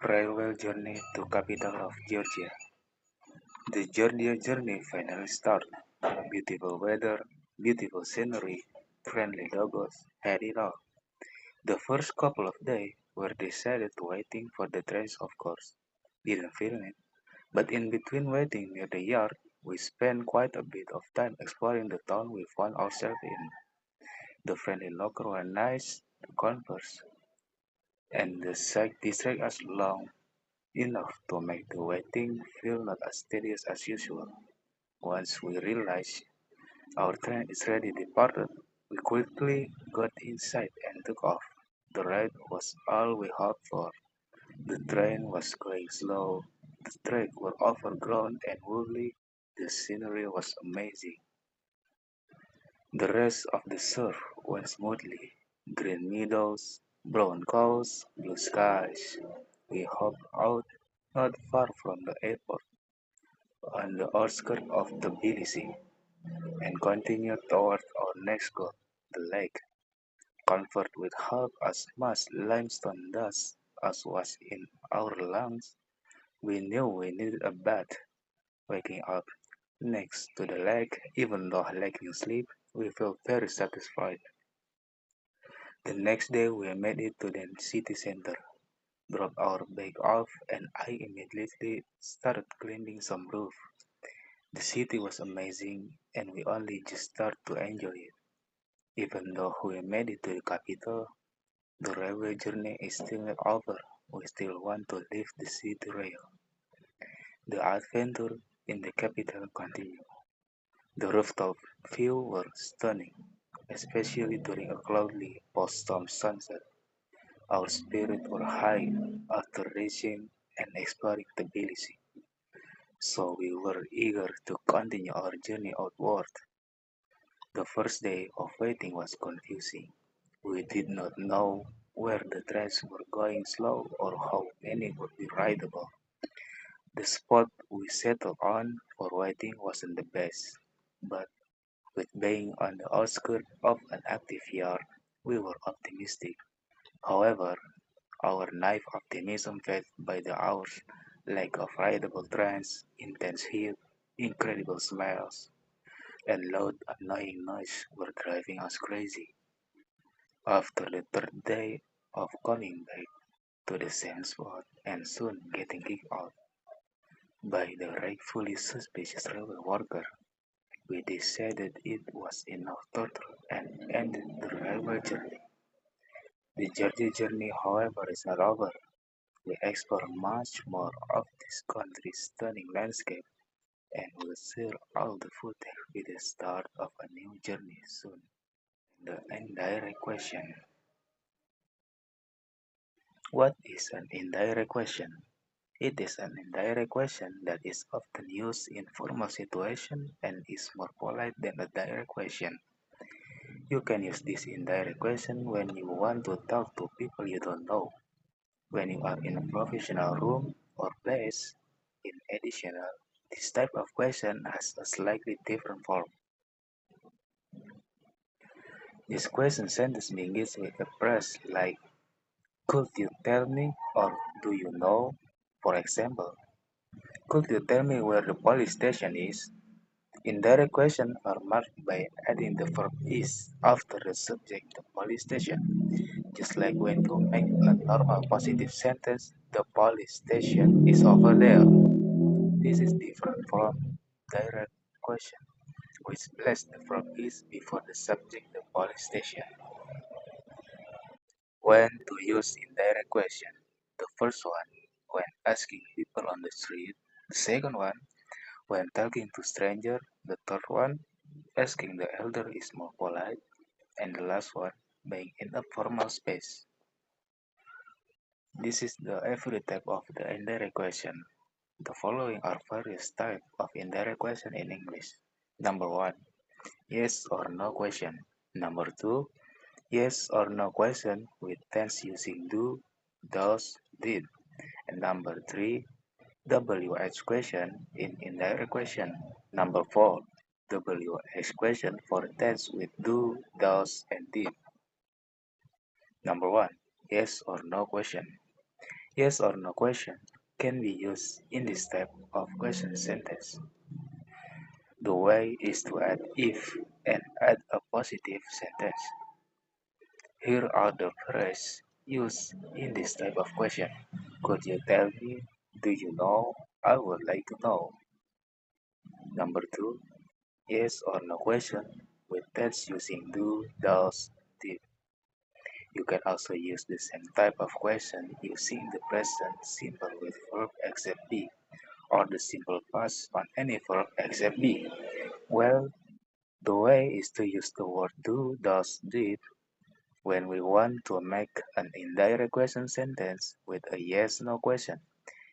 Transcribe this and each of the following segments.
Railway journey to capital of Georgia. The Georgia journey finally started. Beautiful weather, beautiful scenery, friendly locals had it all. The first couple of days were decided to waiting for the trains, of course. Didn't feel it. But in between waiting near the yard, we spent quite a bit of time exploring the town we found ourselves in. The friendly locals were nice to converse, and the sight distracted us long enough to make the waiting feel not as tedious as usual. Once we realized our train is ready departed, we quickly got inside and took off. The ride was all we hoped for. The train was going slow, the tracks were overgrown and wobbly, the scenery was amazing. The rest of the surf went smoothly. Green meadows, brown cows, blue skies. We hopped out not far from the airport on the outskirts of Tbilisi and continued toward our next goal, the lake. Covered with half as much limestone dust as was in our lungs, we knew we needed a bath. Waking up next to the lake, even though lacking sleep, we felt very satisfied. The next day we made it to the city center, dropped our bag off, and I immediately started cleaning some roof. The city was amazing, and we only just started to enjoy it. Even though we made it to the capital, the railway journey is still not over. We still want to leave the city rail. The adventure in the capital continued. The rooftop view were stunning, especially during a cloudy post-storm sunset. Our spirits were high after reaching and exploring Tbilisi, so we were eager to continue our journey outward. The first day of waiting was confusing. We did not know where the trains were going slow or how many would be rideable. The spot we settled on for waiting wasn't the best, but with being on the outskirts of an active yard, we were optimistic. However, our naive optimism faded by the hours. Lack of rideable trains, intense heat, incredible smells, and loud annoying noise were driving us crazy. After the third day of coming back to the same spot and soon getting kicked out by the rightfully suspicious railway worker, we decided it was enough torture and ended the railway journey. The Georgia journey, however, is not over. We explore much more of this country's stunning landscape and will share all the footage with the start of a new journey soon. The indirect question. What is an indirect question? It is an indirect question that is often used in formal situations and is more polite than a direct question. You can use this indirect question when you want to talk to people you don't know, when you are in a professional room or place. In addition, this type of question has a slightly different form. This question sentence begins with a phrase like, could you tell me or do you know? For example, could you tell me where the police station is? Indirect questions are marked by adding the verb is after the subject, the police station. Just like when you make a normal positive sentence, the police station is over there. This is different from direct question, which place the verb is before the subject, the police station. When to use indirect question. The first one, when asking people on the street. The second one, when talking to stranger. The third one, asking the elder is more polite. And the last one, being in a formal space. This is the every type of the indirect question. The following are various types of indirect question in English. Number one, yes or no question. Number two, yes or no question with tense using do, does, did. And number three, WH question in indirect question. Number four, WH question for tense with do, does, and did. Number one, yes or no question. Yes or no question can be used in this type of question sentence. The way is to add if and add a positive sentence. Here are the phrases used in this type of question. Could you tell me? Do you know? I would like to know. Number two, yes or no question with tense using do, does, did. You can also use the same type of question using the present simple with verb except be or the simple past on any verb except be. Well, the way is to use the word do, does, did when we want to make an indirect question sentence with a yes-no question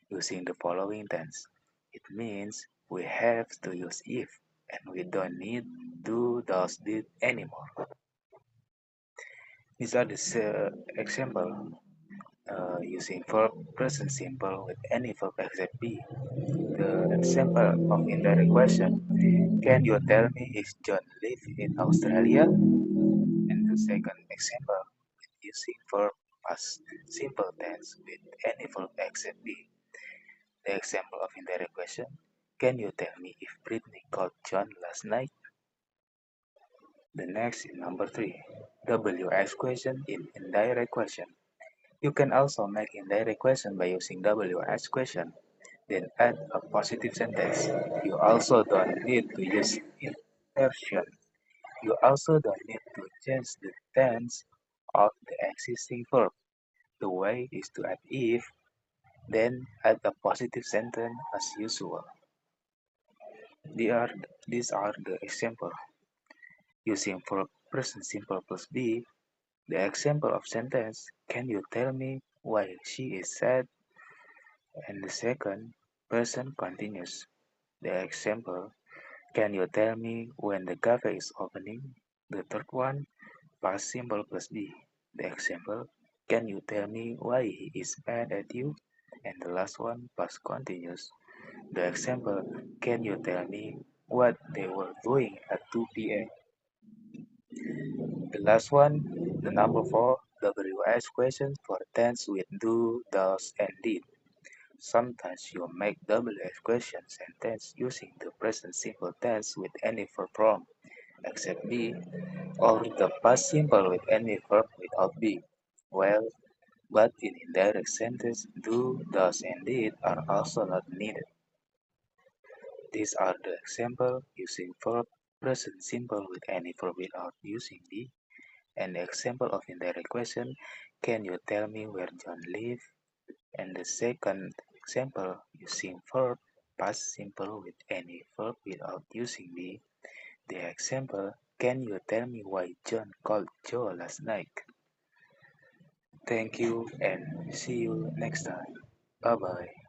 using the following tense. It means we have to use if and we don't need do, does, did anymore. These are the example using verb present simple with any verb except be. The example of indirect question, can you tell me if John lives in Australia? And the second example, using verb past simple tense with any verb except be. The example of indirect question, can you tell me if Britney called John last night? The next is number 3, WH question in indirect question. You can also make indirect question by using WH question, then add a positive sentence. You also don't need to use inversion. You also don't need to change the tense of the existing verb. The way is to add if, then add a positive sentence as usual. These are the example. Using verb present simple plus be, the example of sentence, can you tell me why she is sad? And the second person continues. The example, can you tell me when the cafe is opening? The third one, past simple plus be. The example, can you tell me why he is mad at you? And the last one, past continuous. The example, can you tell me what they were doing at 2 p.m.? The last one, the number 4, WH question for tense with do, does, and did. Sometimes you make WH question sentence using the present simple tense with any verb form except be, or the past simple with any verb without be. Well, but in indirect sentence, do, does, and did are also not needed. These are the example using verb present simple with any verb without using be, and the example of indirect question, can you tell me where John lives? And the second example using verb past simple with any verb without using be. The example, can you tell me why John called Joe last night? Thank you and see you next time. Bye bye.